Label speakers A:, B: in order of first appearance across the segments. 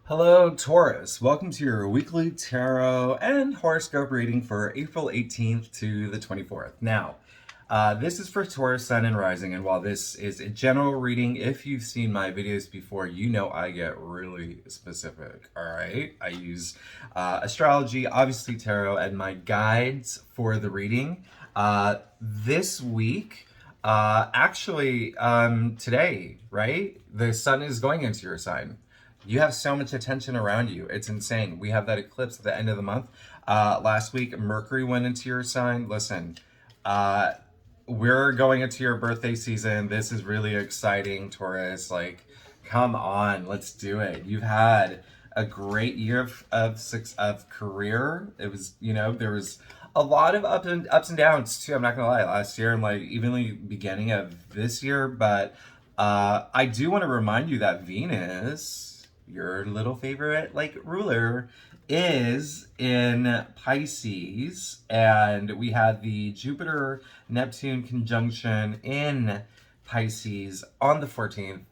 A: Hello, Taurus. Welcome to your weekly tarot and horoscope reading for April 18th to the 24th. Now, this is for Taurus, Sun, and Rising, and while this is a general reading, if you've seen my videos before, you know I get really specific, all right? I use astrology, obviously tarot, and my guides for the reading. This week, today, right? The sun is going into your sign. You have so much attention around you. It's insane. We have that eclipse at the end of the month. Last week, Mercury went into your sign. Listen, uh, we're going into your birthday season. This is really exciting, Taurus. Like, come on, let's do it. You've had a great year of career. It was, there was a lot of ups and downs too. I'm not gonna lie. Last year and like even the beginning of this year, but I do want to remind you that Venus, your little favorite like ruler, is in Pisces, and we had the Jupiter Neptune conjunction in Pisces on the 14th.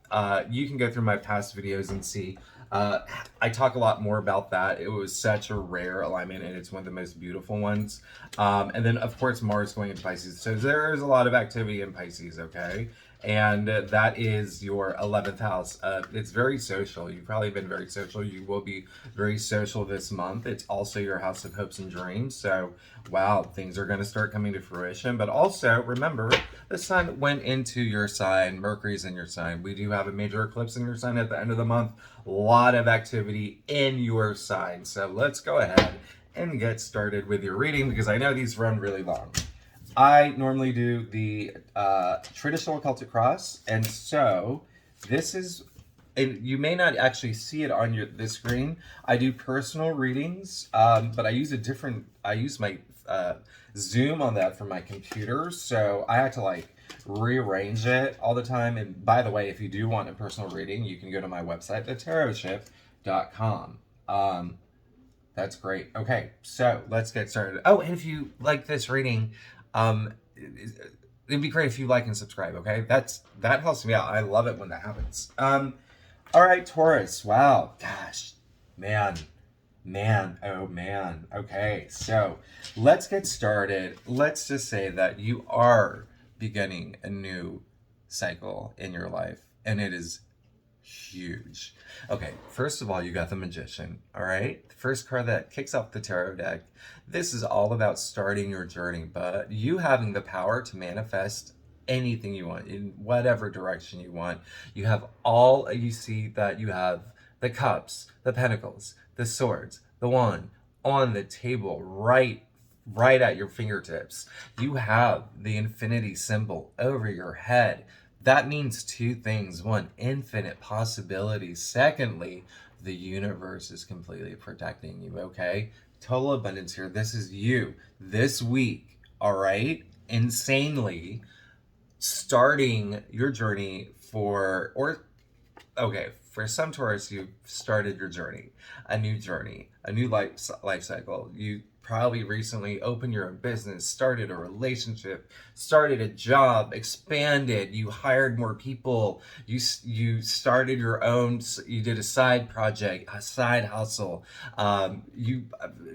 A: You can go through my past videos and see. I talk a lot more about that. It was such a rare alignment, and it's one of the most beautiful ones. And then, of course, Mars going into Pisces. So there's a lot of activity in Pisces, okay? And that is your 11th house. It's very social. You've probably been very social. You will be very social this month. It's also your house of hopes and dreams. So, wow, things are going to start coming to fruition. But also, remember, the sun went into your sign. Mercury's in your sign. We do have a major eclipse in your sign at the end of the month. A lot of activity in your sign. So, let's go ahead and get started with your reading because I know these run really long. I normally do the traditional Celtic cross, and so this is, and you may not actually see it on this screen. I do personal readings, but I use my Zoom on that for my computer, so I have to like rearrange it all the time. And by the way, if you do want a personal reading, you can go to my website, thetarotship.com. That's great. Okay, so let's get started. Oh, and if you like this reading, it'd be great if you like and subscribe. Okay, that helps me out. I love it when that happens. All right, Taurus. Wow, gosh, man, oh man. Okay, so let's get started. Let's just say that you are beginning a new cycle in your life, and it is huge. Okay, first of all, you got the Magician, all right? The first card that kicks off the tarot deck. This is all about starting your journey, but you having the power to manifest anything you want in whatever direction you want. You see that you have the cups, the pentacles, the swords, the wand on the table right at your fingertips. You have the infinity symbol over your head. That means two things. One, infinite possibilities. Secondly, the universe is completely protecting you, okay? Total abundance here. This is you this week, all right? Insanely starting your journey for some Taurus, you've started your journey, a new life cycle. You probably recently opened your own business, started a relationship, started a job, expanded, you hired more people, you started your own, you did a side project, a side hustle, you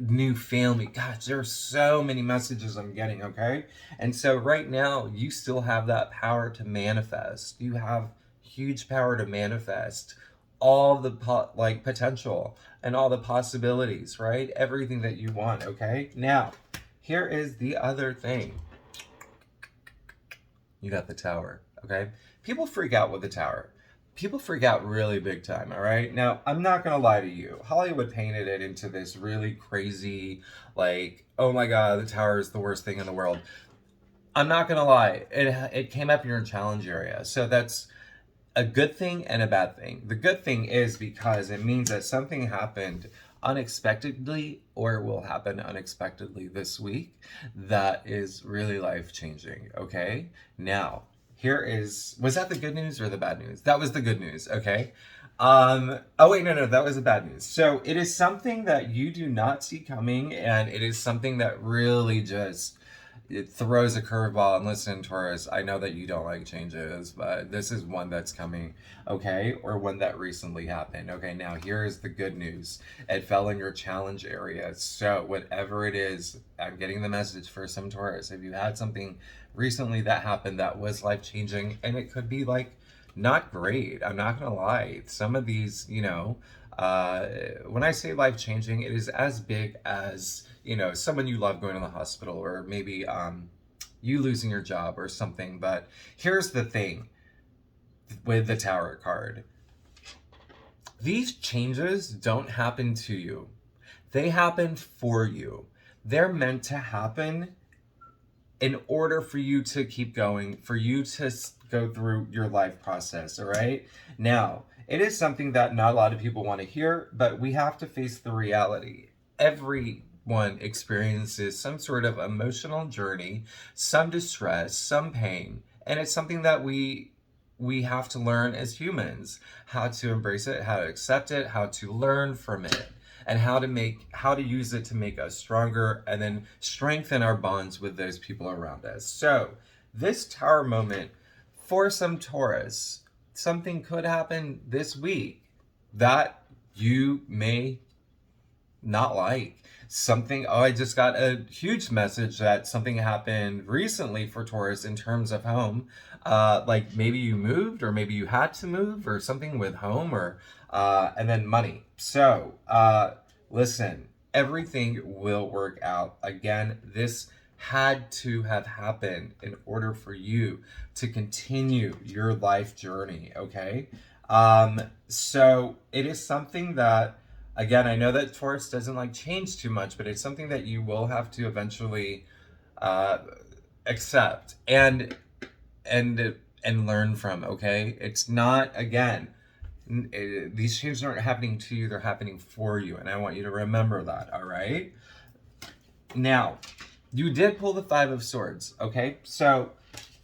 A: new family. Gosh, there are so many messages I'm getting, okay? And so right now, you still have that power to manifest. You have huge power to manifest all the potential and all the possibilities, right? Everything that you want, okay? Now, here is the other thing. You got the tower, okay? People freak out with the tower. People freak out really big time, all right? Now, I'm not gonna lie to you. Hollywood painted it into this really crazy, like, oh my God, the tower is the worst thing in the world. I'm not gonna lie, it came up in your challenge area. So that's a good thing and a bad thing. The good thing is because it means that something happened unexpectedly or will happen unexpectedly this week that is really life changing. Okay. Now, was that the good news or the bad news? That was the good news. Okay. Oh wait, no, that was the bad news. So it is something that you do not see coming, and it is something that really just it throws a curveball. And listen, Taurus, I know that you don't like changes, but this is one that's coming, okay? Or one that recently happened. Okay, now here is the good news. It fell in your challenge area. So whatever it is, I'm getting the message for some Taurus. If you had something recently that happened that was life-changing, and it could be like not great, I'm not gonna lie. Some of these, when I say life-changing, it is as big as, someone you love going to the hospital, or maybe you losing your job or something. But here's the thing with the Tower card. These changes don't happen to you. They happen for you. They're meant to happen in order for you to keep going, for you to go through your life process, all right? Now, it is something that not a lot of people want to hear, but we have to face the reality. Everyone experiences some sort of emotional journey, some distress, some pain, and it's something that we have to learn as humans how to embrace it, how to accept it, how to learn from it, and how to use it to make us stronger and then strengthen our bonds with those people around us. So this Tower moment, for some Taurus, something could happen this week that you may not like. I just got a huge message that something happened recently for Taurus in terms of home. Like maybe you moved, or maybe you had to move, or something with home, or and then money. So listen, everything will work out. Again, this had to have happened in order for you to continue your life journey, okay? So it is something that, again, I know that Taurus doesn't like change too much, but it's something that you will have to eventually accept and learn from, okay? It's not, again, these changes aren't happening to you, they're happening for you, and I want you to remember that, all right? Now, you did pull the Five of Swords, okay? So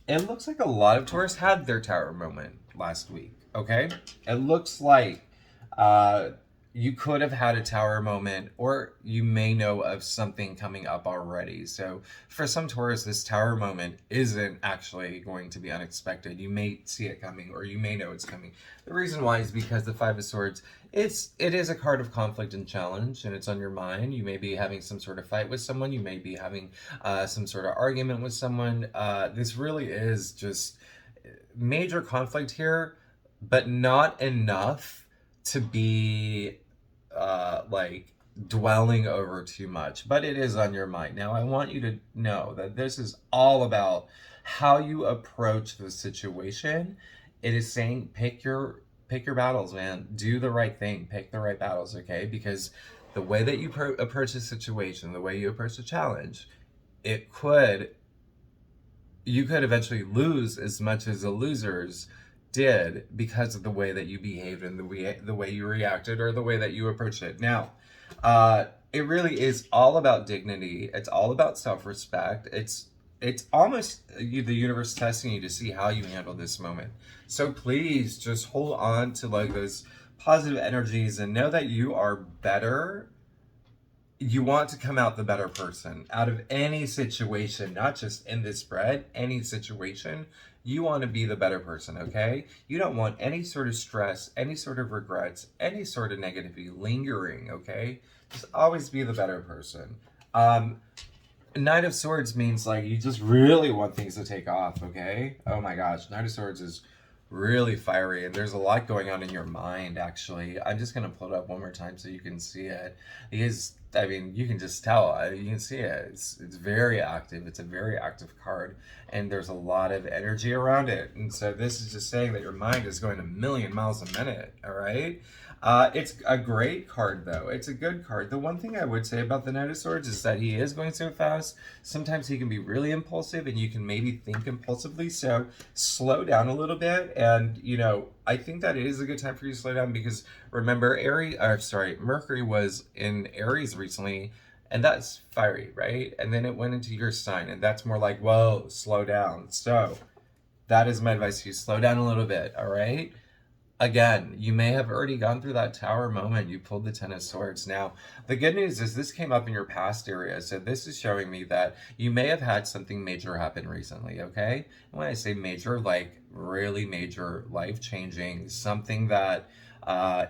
A: it looks like a lot of Taurus had their Tower moment last week, okay? It looks like you could have had a Tower moment, or you may know of something coming up already. So for some Taurus, this Tower moment isn't actually going to be unexpected. You may see it coming, or you may know it's coming. The reason why is because the Five of Swords, it is a card of conflict and challenge, and it's on your mind. You may be having some sort of fight with someone. You may be having some sort of argument with someone. This really is just major conflict here, but not enough to be like dwelling over too much, but it is on your mind. Now, I want you to know that this is all about how you approach the situation. It is saying pick your battles, man. Do the right thing. Pick the right battles, okay? Because the way that you approach a situation, the way you approach a challenge, you could eventually lose as much as the losers did because of the way that you behaved and the way you reacted, or the way that you approached it. Now, it really is all about dignity. It's all about self-respect. It's almost the universe testing you to see how you handle this moment. So please just hold on to like those positive energies and know that you are better. You want to come out the better person out of any situation, not just in this spread, any situation. You want to be the better person, okay? You don't want any sort of stress, any sort of regrets, any sort of negativity lingering, okay? Just always be the better person. Knight of Swords means like you just really want things to take off, okay? Oh my gosh, Knight of Swords is really fiery, and there's a lot going on in your mind, actually. I'm just going to pull it up one more time so you can see it. Because, I mean, you can just tell. You can see it. It's very active. It's a very active card, and there's a lot of energy around it. And so this is just saying that your mind is going a million miles a minute, all right? It's a great card, though. It's a good card. The one thing I would say about the Knight of Swords is that he is going so fast. Sometimes he can be really impulsive, and you can maybe think impulsively. So slow down a little bit. And, I think that it is a good time for you to slow down, because remember, Mercury was in Aries recently, and that's fiery, right? And then it went into your sign, and that's more like, whoa, slow down. So that is my advice to you. Slow down a little bit, all right? Again, you may have already gone through that tower moment. You pulled the Ten of Swords. Now, the good news is this came up in your past area. So this is showing me that you may have had something major happen recently, okay? And when I say major, like really major, life-changing, something that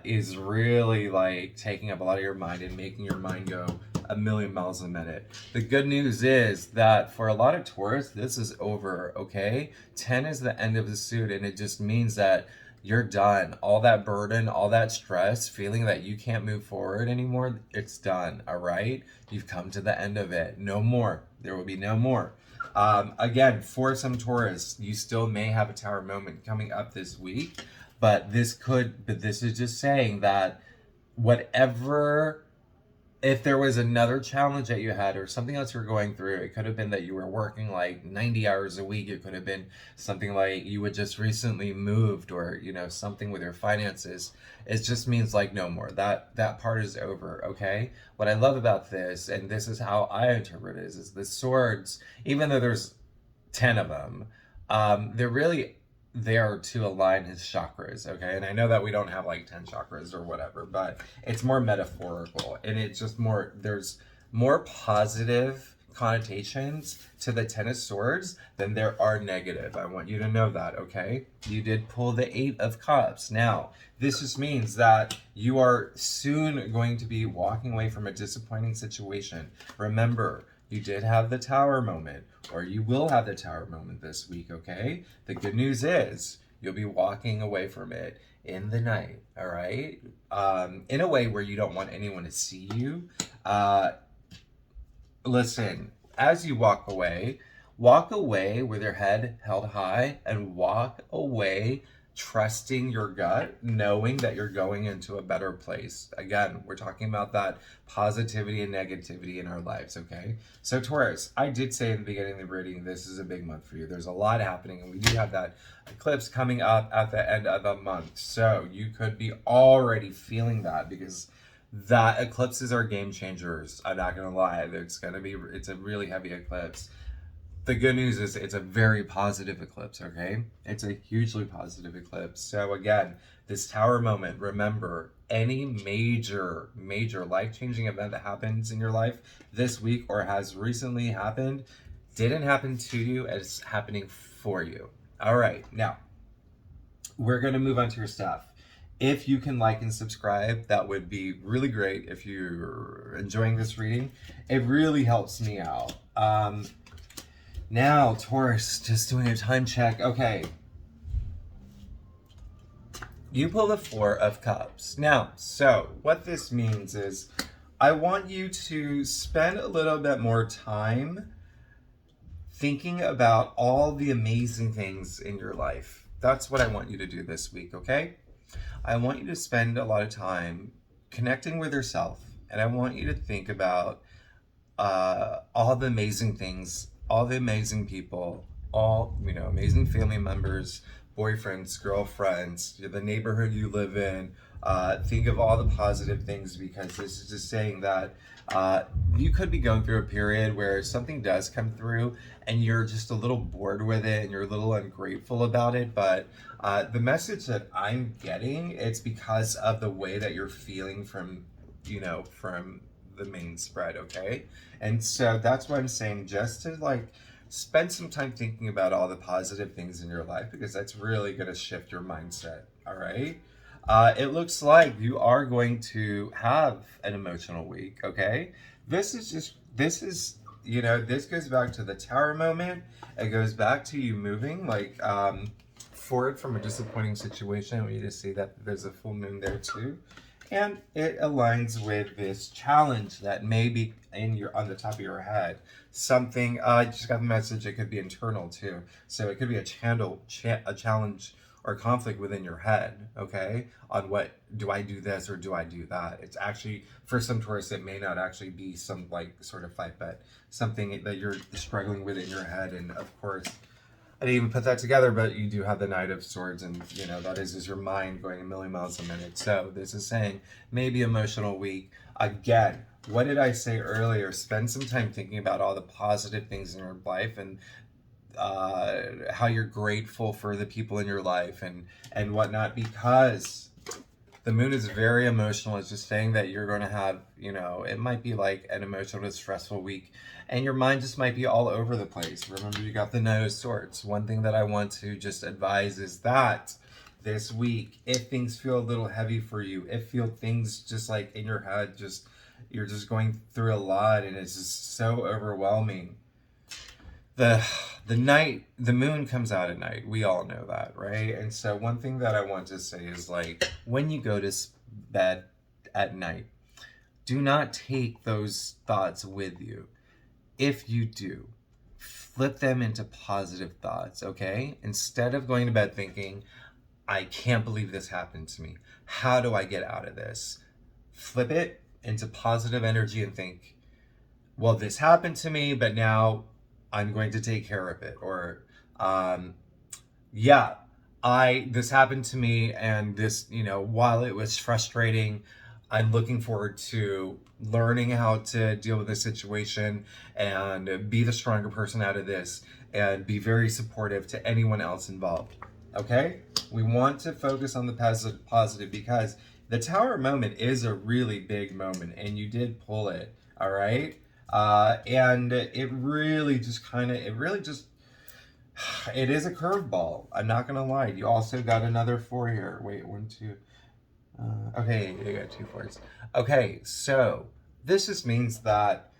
A: is really like taking up a lot of your mind and making your mind go a million miles a minute. The good news is that for a lot of Taurus, this is over, okay? 10 is the end of the suit, and it just means that you're done. All that burden, all that stress, feeling that you can't move forward anymore, it's done, all right? You've come to the end of it. No more. There will be no more. Again, for some Taurus, you still may have a tower moment coming up this week, but this is just saying that whatever, if there was another challenge that you had or something else you're going through, it could have been that you were working like 90 hours a week. It could have been something like you had just recently moved, or, you know, something with your finances. It just means like no more. That part is over, okay? What I love about this, and this is how I interpret it, is the swords, even though there's 10 of them, they're really there to align his chakras, okay? And I know that we don't have like 10 chakras or whatever, but it's more metaphorical, and it's just more, there's more positive connotations to the Ten of Swords than there are negative. I want you to know that, okay? You did pull the Eight of Cups. Now, this just means that you are soon going to be walking away from a disappointing situation. Remember, you did have the tower moment, or you will have the tower moment this week, okay? The good news is you'll be walking away from it in the night, all right? In a way where you don't want anyone to see you. Listen, as you walk away with your head held high, and walk away trusting your gut, knowing that you're going into a better place. Again, we're talking about that positivity and negativity in our lives, okay? So Taurus, I did say in the beginning of the reading, this is a big month for you. There's a lot happening, and we do have that eclipse coming up at the end of the month. So you could be already feeling that, because that eclipses are game changers. I'm not gonna lie. It's a really heavy eclipse. The good news is it's a very positive eclipse, okay? It's a hugely positive eclipse. So again, this tower moment, remember, any major life-changing event that happens in your life this week or has recently happened didn't happen to you, it's happening for you. All right, now we're gonna move on to your stuff. If you can like and subscribe, that would be really great. If you're enjoying this reading, it really helps me out. Now, Taurus, just doing a time check. Okay. You pull the Four of Cups. Now, so what this means is I want you to spend a little bit more time thinking about all the amazing things in your life. That's what I want you to do this week, okay? I want you to spend a lot of time connecting with yourself, and I want you to think about all the amazing things, all the amazing people, all, you know, amazing family members, boyfriends, girlfriends, the neighborhood you live in. Think of all the positive things, because this is just saying that you could be going through a period where something does come through and you're just a little bored with it and you're a little ungrateful about it. But the message that I'm getting, it's because of the way that you're feeling from the main spread, okay? And so that's why I'm saying, just to like spend some time thinking about all the positive things in your life, because that's really going to shift your mindset, all right? It looks like you are going to have an emotional week, okay? This goes back to the tower moment. It goes back to you moving forward from a disappointing situation. We just see that there's a full moon there too. And it aligns with this challenge that may be on the top of your head. Something, I just got the message, it could be internal too. So it could be a challenge or conflict within your head, okay? On what, do I do this or do I do that? It's actually, for some Taurus, it may not actually be some like sort of fight, but something that you're struggling with in your head. And of course, I didn't even put that together, but you do have the Knight of Swords, and that is your mind going a million miles a minute. So this is saying maybe emotional week. Again, what did I say earlier? Spend some time thinking about all the positive things in your life, and how you're grateful for the people in your life and whatnot, because the moon is very emotional. It's just saying that you're going to have, it might be like an emotional, stressful week, and your mind just might be all over the place. Remember, you got the Knight of Swords. One thing that I want to just advise is that this week, if things feel a little heavy for you, if feel things just like in your head, just you're just going through a lot and it's just so overwhelming. The moon comes out at night. We all know that, right? And so one thing that I want to say is, like, when you go to bed at night, do not take those thoughts with you. If you do, flip them into positive thoughts, okay? Instead of going to bed thinking, I can't believe this happened to me. How do I get out of this? Flip it into positive energy and think, well, this happened to me, but now I'm going to take care of it. Or, yeah, this happened to me, and this, while it was frustrating, I'm looking forward to learning how to deal with this situation and be the stronger person out of this and be very supportive to anyone else involved. Okay? We want to focus on the positive because the Tower moment is a really big moment, and you did pull it. All right? And it really just it is a curveball. I'm not gonna lie. You also got another 4 here. Wait, 1, 2. Okay, you got 2 4s. Okay, so this just means that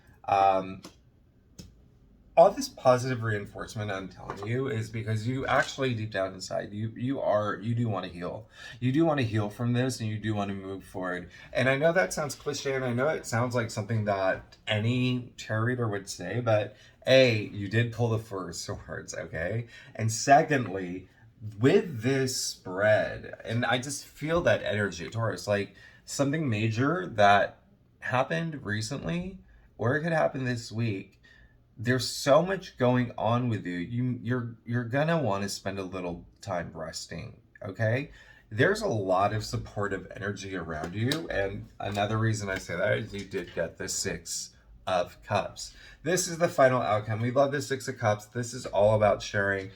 A: all this positive reinforcement I'm telling you is because you actually, deep down inside, you do want to heal. You do want to heal from this, and you do want to move forward. And I know that sounds cliche, and I know it sounds like something that any tarot reader would say, but A, you did pull the 4 of Swords, okay? And secondly, with this spread, and I just feel that energy, Taurus, like something major that happened recently, or it could happen this week. There's so much going on with you. You're gonna want to spend a little time resting, okay? There's a lot of supportive energy around you, and another reason I say that is you did get the 6 of Cups. This is the final outcome. We love the 6 of Cups. This is all about sharing.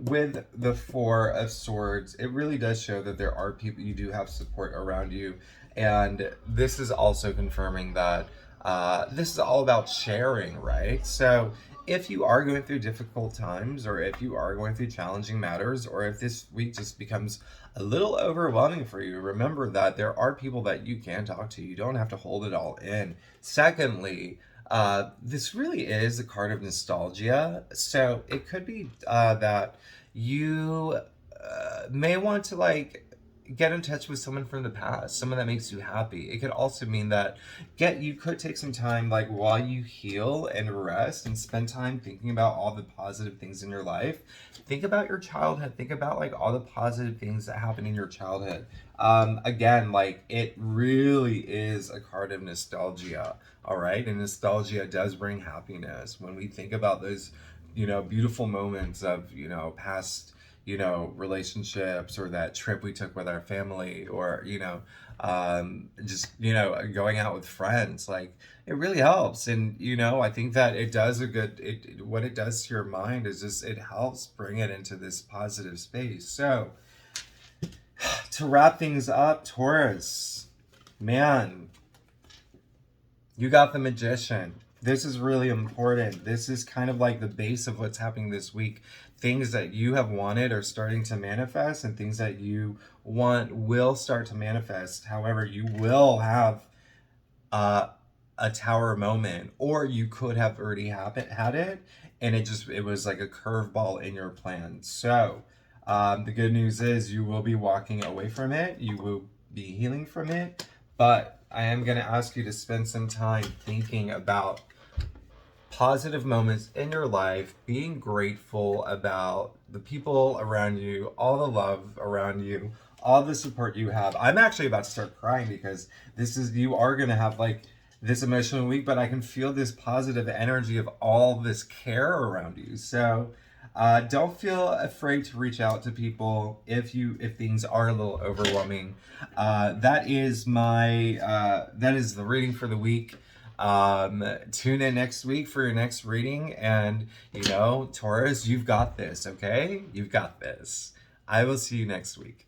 A: With the 4 of Swords, it really does show that there are people, you do have support around you, and this is also confirming that this is all about sharing, right? So if you are going through difficult times, or if you are going through challenging matters, or if this week just becomes a little overwhelming for you, remember that there are people that you can talk to. You don't have to hold it all in. Secondly, this really is a card of nostalgia. So it could be that you may want to, like, get in touch with someone from the past, someone that makes you happy. It could also mean that you could take some time, like, while you heal and rest, and spend time thinking about all the positive things in your life. Think about your childhood. Think about, like, all the positive things that happened in your childhood. Again, like, it really is a card of nostalgia. All right, and nostalgia does bring happiness when we think about those, beautiful moments of, past, relationships, or that trip we took with our family, or, just, going out with friends. Like, it really helps. And, I think that it does what it does to your mind is just, it helps bring it into this positive space. So to wrap things up, Taurus, man, you got the Magician. This is really important. This is kind of like the base of what's happening this week. Things that you have wanted are starting to manifest, and things that you want will start to manifest. However, you will have a Tower moment, or you could have already had it, and it was like a curveball in your plan. So the good news is you will be walking away from it. You will be healing from it, but I am going to ask you to spend some time thinking about positive moments in your life, being grateful about the people around you, all the love around you, all the support you have. I'm actually about to start crying because you are going to have, like, this emotional week, but I can feel this positive energy of all this care around you. So don't feel afraid to reach out to people if things are a little overwhelming. That is the reading for the week. Tune in next week for your next reading. And, Taurus, you've got this, okay? You've got this. I will see you next week.